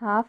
1/2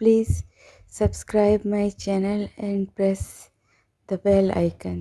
Please subscribe my channel and press the bell icon.